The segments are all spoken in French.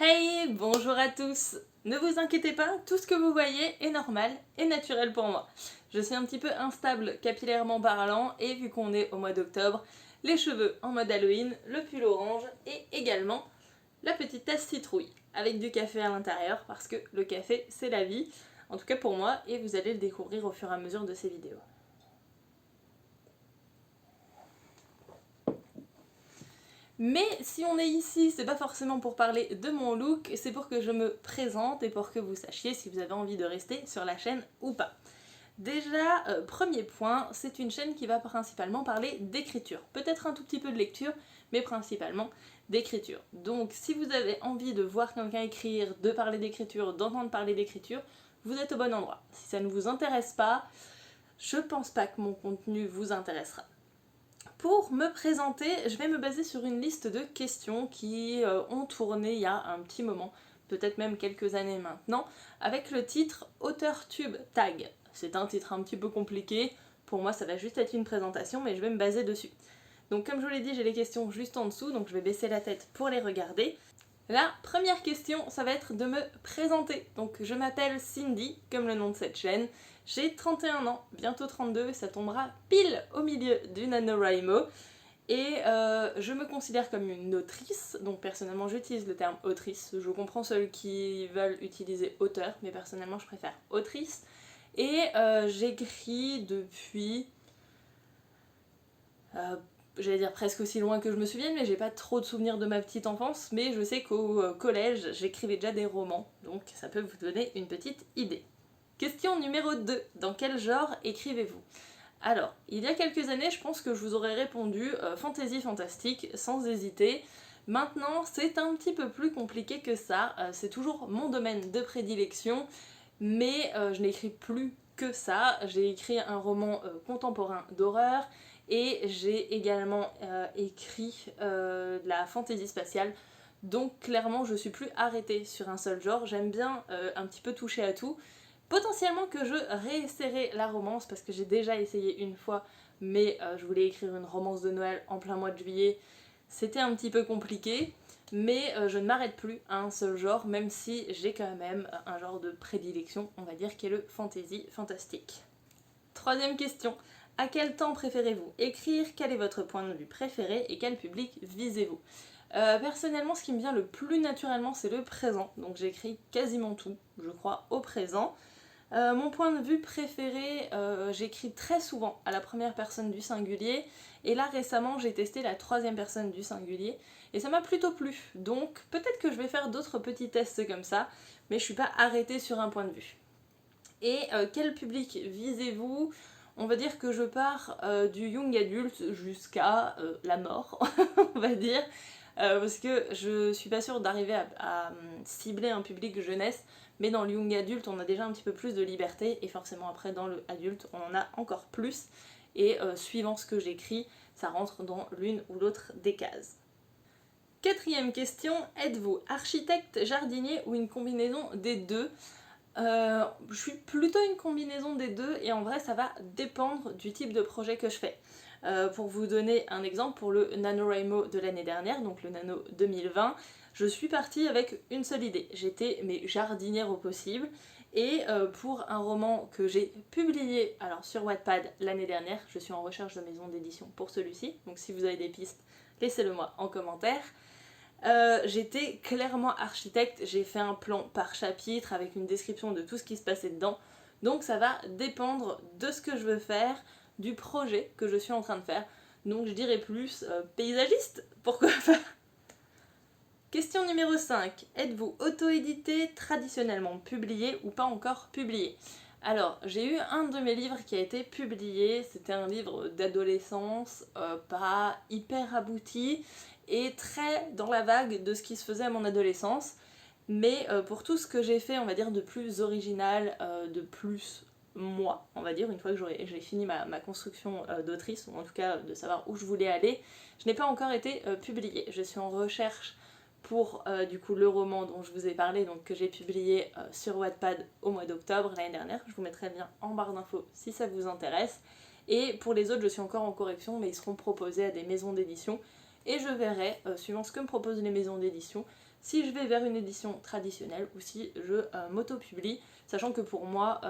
Hey, bonjour à tous! Ne vous inquiétez pas, tout ce que vous voyez est normal et naturel pour moi. Je suis un petit peu instable capillairement parlant et vu qu'on est au mois d'octobre, les cheveux en mode Halloween, le pull orange et également la petite tasse citrouille avec du café à l'intérieur parce que le café c'est la vie, en tout cas pour moi, et vous allez le découvrir au fur et à mesure de ces vidéos. Mais si on est ici, c'est pas forcément pour parler de mon look, c'est pour que je me présente et pour que vous sachiez si vous avez envie de rester sur la chaîne ou pas. Déjà, premier point, c'est une chaîne qui va principalement parler d'écriture. Peut-être un tout petit peu de lecture, mais principalement d'écriture. Donc si vous avez envie de voir quelqu'un écrire, de parler d'écriture, d'entendre parler d'écriture, vous êtes au bon endroit. Si ça ne vous intéresse pas, je pense pas que mon contenu vous intéressera. Pour me présenter, je vais me baser sur une liste de questions qui ont tourné il y a un petit moment, peut-être même quelques années maintenant, avec le titre Auteur Tube Tag. C'est un titre un petit peu compliqué, pour moi ça va juste être une présentation, mais je vais me baser dessus. Donc comme je vous l'ai dit, j'ai les questions juste en dessous, donc je vais baisser la tête pour les regarder. La première question, ça va être de me présenter. Donc je m'appelle Cindy, comme le nom de cette chaîne. J'ai 31 ans, bientôt 32, ça tombera pile au milieu du NaNoWriMo. Et je me considère comme une autrice, donc personnellement j'utilise le terme autrice. Je comprends ceux qui veulent utiliser auteur, mais personnellement je préfère autrice. Et j'écris depuis... j'allais dire presque aussi loin que je me souvienne, mais j'ai pas trop de souvenirs de ma petite enfance, mais je sais qu'au collège, j'écrivais déjà des romans, donc ça peut vous donner une petite idée. Question numéro 2. Dans quel genre écrivez-vous? Alors, il y a quelques années, je pense que je vous aurais répondu fantasy fantastique, sans hésiter. Maintenant, c'est un petit peu plus compliqué que ça, c'est toujours mon domaine de prédilection, mais je n'écris plus que ça. J'ai écrit un roman contemporain d'horreur, et j'ai également écrit de la fantaisie spatiale, donc clairement je suis plus arrêtée sur un seul genre, j'aime bien un petit peu toucher à tout. Potentiellement que je réessayerai la romance parce que j'ai déjà essayé une fois, mais je voulais écrire une romance de Noël en plein mois de juillet, c'était un petit peu compliqué, mais je ne m'arrête plus à un seul genre, même si j'ai quand même un genre de prédilection, on va dire, qui est le fantasy fantastique. Troisième question. À quel temps préférez-vous écrire? Quel est votre point de vue préféré et quel public visez-vous? Personnellement, ce qui me vient le plus naturellement, c'est le présent. Donc j'écris quasiment tout, je crois, au présent. Mon point de vue préféré, j'écris très souvent à la première personne du singulier. Et là, récemment, j'ai testé la troisième personne du singulier. Et ça m'a plutôt plu. Donc peut-être que je vais faire d'autres petits tests comme ça. Mais je suis pas arrêtée sur un point de vue. Et quel public visez-vous? On va dire que je pars du young adulte jusqu'à la mort, on va dire, parce que je suis pas sûre d'arriver à cibler un public jeunesse, mais dans le young adulte on a déjà un petit peu plus de liberté, et forcément après dans le adulte on en a encore plus, et suivant ce que j'écris, ça rentre dans l'une ou l'autre des cases. Quatrième question, êtes-vous architecte, jardinier ou une combinaison des deux? Je suis plutôt une combinaison des deux, et en vrai ça va dépendre du type de projet que je fais. Pour vous donner un exemple, pour le NaNoWriMo de l'année dernière, donc le Nano 2020, je suis partie avec une seule idée. J'étais jardinière au possible, et pour un roman que j'ai publié alors sur Wattpad l'année dernière, je suis en recherche de maison d'édition pour celui-ci, donc si vous avez des pistes, laissez-le moi en commentaire. J'étais clairement architecte, j'ai fait un plan par chapitre avec une description de tout ce qui se passait dedans, donc ça va dépendre de ce que je veux faire, du projet que je suis en train de faire, donc je dirais plus paysagiste, pourquoi pas. Question numéro 5, êtes-vous auto-édité, traditionnellement publié ou pas encore publié? Alors, j'ai eu un de mes livres qui a été publié, c'était un livre d'adolescence, pas hyper abouti, et très dans la vague de ce qui se faisait à mon adolescence, mais pour tout ce que j'ai fait, on va dire, de plus original, de plus moi, on va dire, une fois que j'ai fini ma construction d'autrice, ou en tout cas de savoir où je voulais aller, je n'ai pas encore été publiée. Je suis en recherche pour du coup le roman dont je vous ai parlé, donc que j'ai publié sur Wattpad au mois d'octobre l'année dernière. Je vous mettrai bien en barre d'infos si ça vous intéresse. Et pour les autres, je suis encore en correction, mais ils seront proposés à des maisons d'édition. Et je verrai, suivant ce que me proposent les maisons d'édition, si je vais vers une édition traditionnelle ou si je m'auto-publie, sachant que pour moi,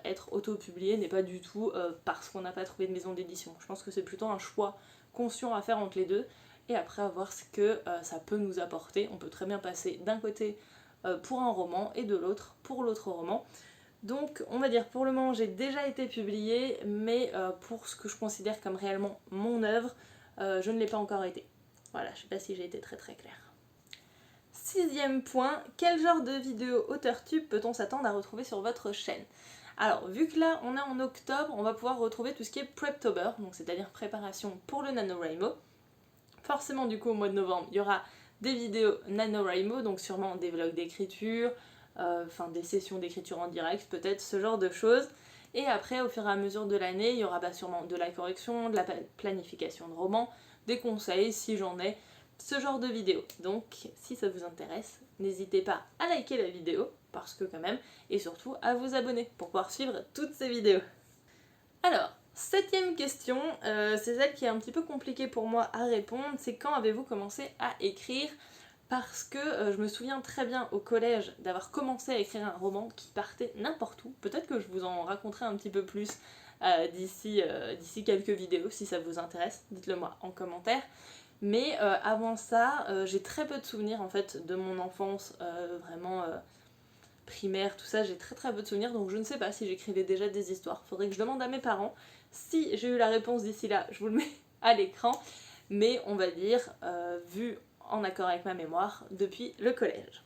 être auto-publié n'est pas du tout parce qu'on n'a pas trouvé de maison d'édition. Je pense que c'est plutôt un choix conscient à faire entre les deux, et après à voir ce que ça peut nous apporter. On peut très bien passer d'un côté pour un roman et de l'autre pour l'autre roman. Donc on va dire pour le moment j'ai déjà été publiée, mais pour ce que je considère comme réellement mon œuvre, je ne l'ai pas encore été. Voilà, je sais pas si j'ai été très claire. 6e point, quel genre de vidéo AuteurTube peut-on s'attendre à retrouver sur votre chaîne? Alors vu que là on est en octobre, on va pouvoir retrouver tout ce qui est Preptober, donc c'est-à-dire préparation pour le NaNoWriMo. Forcément du coup au mois de novembre il y aura des vidéos NaNoWriMo, donc sûrement des vlogs d'écriture, des sessions d'écriture en direct, peut-être ce genre de choses. Et après, au fur et à mesure de l'année, il y aura sûrement de la correction, de la planification de romans, des conseils si j'en ai, ce genre de vidéos. Donc si ça vous intéresse, n'hésitez pas à liker la vidéo, parce que quand même, et surtout à vous abonner pour pouvoir suivre toutes ces vidéos. Alors, 7e question, c'est celle qui est un petit peu compliquée pour moi à répondre, c'est quand avez-vous commencé à écrire? Parce que je me souviens très bien au collège d'avoir commencé à écrire un roman qui partait n'importe où. Peut-être que je vous en raconterai un petit peu plus d'ici quelques vidéos, si ça vous intéresse, dites-le moi en commentaire. Mais avant ça, j'ai très peu de souvenirs en fait de mon enfance, vraiment primaire, tout ça, j'ai très peu de souvenirs, donc je ne sais pas si j'écrivais déjà des histoires. Faudrait que je demande à mes parents. Si j'ai eu la réponse d'ici là, je vous le mets à l'écran. Mais on va dire, vu en accord avec ma mémoire, depuis le collège.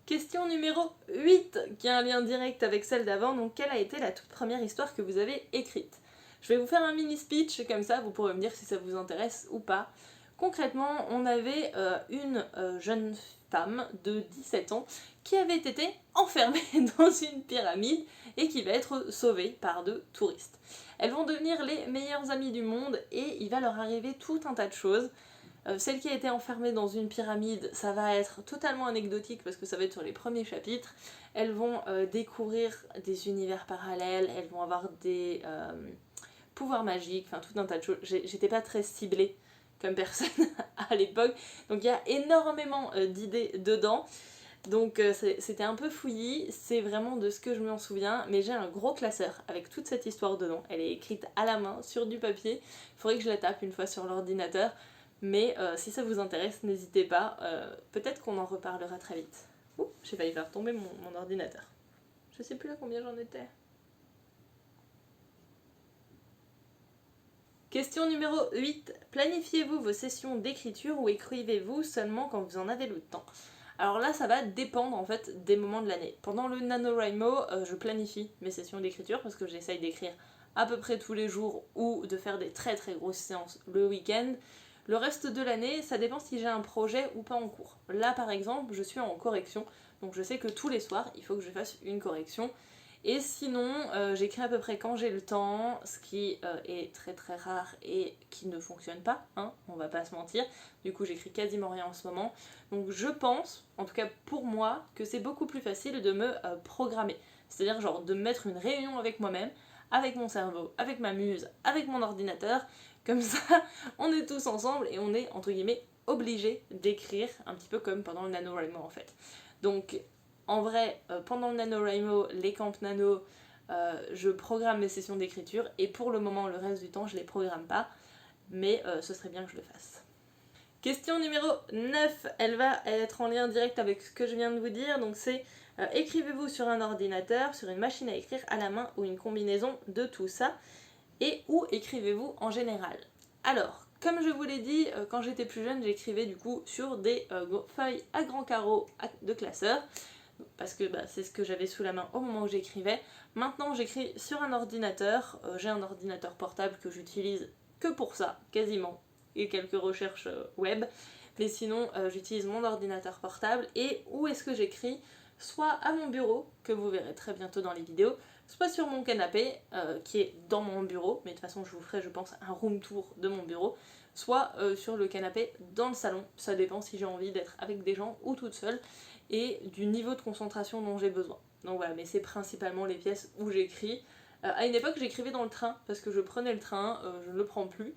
Question numéro 8, qui a un lien direct avec celle d'avant, donc quelle a été la toute première histoire que vous avez écrite? Je vais vous faire un mini speech, comme ça vous pourrez me dire si ça vous intéresse ou pas. Concrètement, on avait une jeune femme de 17 ans qui avait été enfermée dans une pyramide et qui va être sauvée par deux touristes. Elles vont devenir les meilleures amies du monde et il va leur arriver tout un tas de choses. Celle qui a été enfermée dans une pyramide, ça va être totalement anecdotique parce que ça va être sur les premiers chapitres. Elles vont découvrir des univers parallèles, elles vont avoir des pouvoirs magiques, enfin tout un tas de choses. J'étais pas très ciblée comme personne à l'époque, donc il y a énormément d'idées dedans. Donc c'était un peu fouillis, c'est vraiment de ce que je m'en souviens, mais j'ai un gros classeur avec toute cette histoire dedans. Elle est écrite à la main, sur du papier, il faudrait que je la tape une fois sur l'ordinateur. Mais si ça vous intéresse, n'hésitez pas, peut-être qu'on en reparlera très vite. Ouh, j'ai failli faire tomber mon ordinateur. Je sais plus à combien j'en étais. Question numéro 8. Planifiez-vous vos sessions d'écriture ou écrivez-vous seulement quand vous en avez le temps? Alors là, ça va dépendre en fait des moments de l'année. Pendant le NaNoWriMo, je planifie mes sessions d'écriture parce que j'essaye d'écrire à peu près tous les jours ou de faire des très grosses séances le week-end. Le reste de l'année, ça dépend si j'ai un projet ou pas en cours. Là par exemple, je suis en correction, donc je sais que tous les soirs, il faut que je fasse une correction. Et sinon, j'écris à peu près quand j'ai le temps, ce qui est très rare et qui ne fonctionne pas, hein, on va pas se mentir. Du coup, j'écris quasiment rien en ce moment. Donc je pense, en tout cas pour moi, que c'est beaucoup plus facile de me programmer. C'est-à-dire genre de mettre une réunion avec moi-même, avec mon cerveau, avec ma muse, avec mon ordinateur. Comme ça, on est tous ensemble et on est, entre guillemets, obligés d'écrire, un petit peu comme pendant le NaNoWriMo en fait. Donc, en vrai, pendant le NaNoWriMo, les camps nano, je programme mes sessions d'écriture et pour le moment, le reste du temps, je les programme pas, mais ce serait bien que je le fasse. Question numéro 9, elle va être en lien direct avec ce que je viens de vous dire, donc c'est écrivez-vous sur un ordinateur, sur une machine à écrire à la main ou une combinaison de tout ça? Et où écrivez-vous en général? Alors, comme je vous l'ai dit, quand j'étais plus jeune, j'écrivais du coup sur des feuilles à grands carreaux de classeur, parce que c'est ce que j'avais sous la main au moment où j'écrivais. Maintenant, j'écris sur un ordinateur, j'ai un ordinateur portable que j'utilise que pour ça, quasiment, et quelques recherches web, mais sinon, j'utilise mon ordinateur portable, et où est-ce que j'écris? Soit à mon bureau, que vous verrez très bientôt dans les vidéos, soit sur mon canapé, qui est dans mon bureau, mais de toute façon je vous ferai je pense un room tour de mon bureau, soit sur le canapé dans le salon, ça dépend si j'ai envie d'être avec des gens ou toute seule, et du niveau de concentration dont j'ai besoin. Donc voilà, mais c'est principalement les pièces où j'écris. À une époque j'écrivais dans le train, parce que je prenais le train, je ne le prends plus,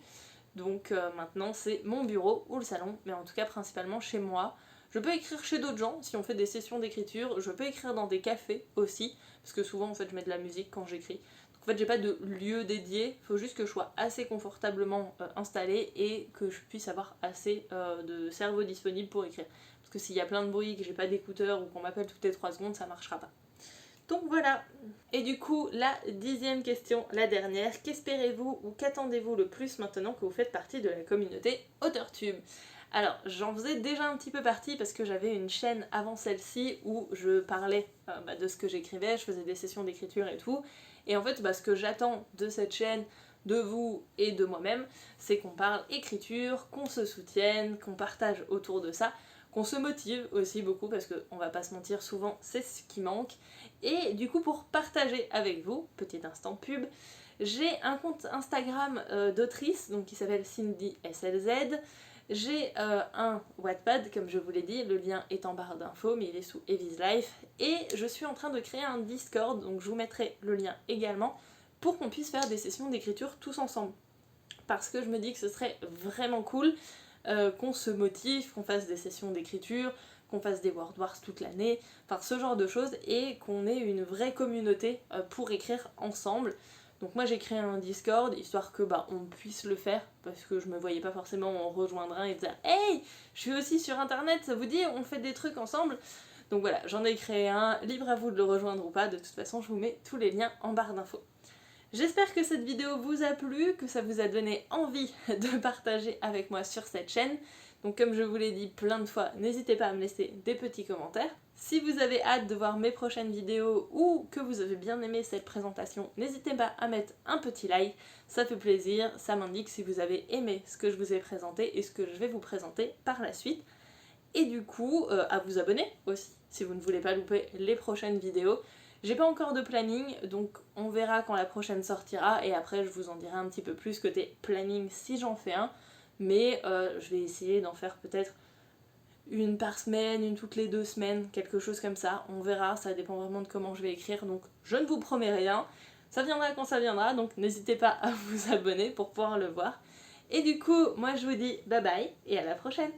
donc maintenant c'est mon bureau ou le salon, mais en tout cas principalement chez moi. Je peux écrire chez d'autres gens, si on fait des sessions d'écriture, je peux écrire dans des cafés aussi, parce que souvent en fait je mets de la musique quand j'écris. Donc en fait j'ai pas de lieu dédié, il faut juste que je sois assez confortablement installée et que je puisse avoir assez de cerveau disponible pour écrire. Parce que s'il y a plein de bruit, que j'ai pas d'écouteurs ou qu'on m'appelle toutes les 3 secondes, ça marchera pas. Donc voilà. Et du coup, la 10e question, la dernière, qu'espérez-vous ou qu'attendez-vous le plus maintenant que vous faites partie de la communauté AuteurTube ? Alors, j'en faisais déjà un petit peu partie parce que j'avais une chaîne avant celle-ci où je parlais de ce que j'écrivais, je faisais des sessions d'écriture et tout. Et en fait, ce que j'attends de cette chaîne, de vous et de moi-même, c'est qu'on parle écriture, qu'on se soutienne, qu'on partage autour de ça, qu'on se motive aussi beaucoup parce qu'on va pas se mentir, souvent c'est ce qui manque. Et du coup, pour partager avec vous, petit instant pub, j'ai un compte Instagram d'autrice donc qui s'appelle Cindy SLZ. J'ai un Wattpad, comme je vous l'ai dit, le lien est en barre d'infos, mais il est sous Evie's Life. Et je suis en train de créer un Discord, donc je vous mettrai le lien également, pour qu'on puisse faire des sessions d'écriture tous ensemble. Parce que je me dis que ce serait vraiment cool qu'on se motive, qu'on fasse des sessions d'écriture, qu'on fasse des Word Wars toute l'année, enfin ce genre de choses, et qu'on ait une vraie communauté pour écrire ensemble. Donc moi j'ai créé un Discord, histoire que on puisse le faire, parce que je me voyais pas forcément en rejoindre un et dire « Hey, je suis aussi sur internet, ça vous dit, on fait des trucs ensemble ?» Donc voilà, j'en ai créé un, libre à vous de le rejoindre ou pas, de toute façon je vous mets tous les liens en barre d'infos. J'espère que cette vidéo vous a plu, que ça vous a donné envie de partager avec moi sur cette chaîne. Donc comme je vous l'ai dit plein de fois, n'hésitez pas à me laisser des petits commentaires. Si vous avez hâte de voir mes prochaines vidéos ou que vous avez bien aimé cette présentation, n'hésitez pas à mettre un petit like, ça fait plaisir, ça m'indique si vous avez aimé ce que je vous ai présenté et ce que je vais vous présenter par la suite. Et du coup, à vous abonner aussi, si vous ne voulez pas louper les prochaines vidéos. J'ai pas encore de planning, donc on verra quand la prochaine sortira et après je vous en dirai un petit peu plus côté planning si j'en fais un. Mais je vais essayer d'en faire peut-être une par semaine, une toutes les 2 semaines, quelque chose comme ça. On verra, ça dépend vraiment de comment je vais écrire, donc je ne vous promets rien. Ça viendra quand ça viendra, donc n'hésitez pas à vous abonner pour pouvoir le voir. Et du coup, moi je vous dis bye bye et à la prochaine.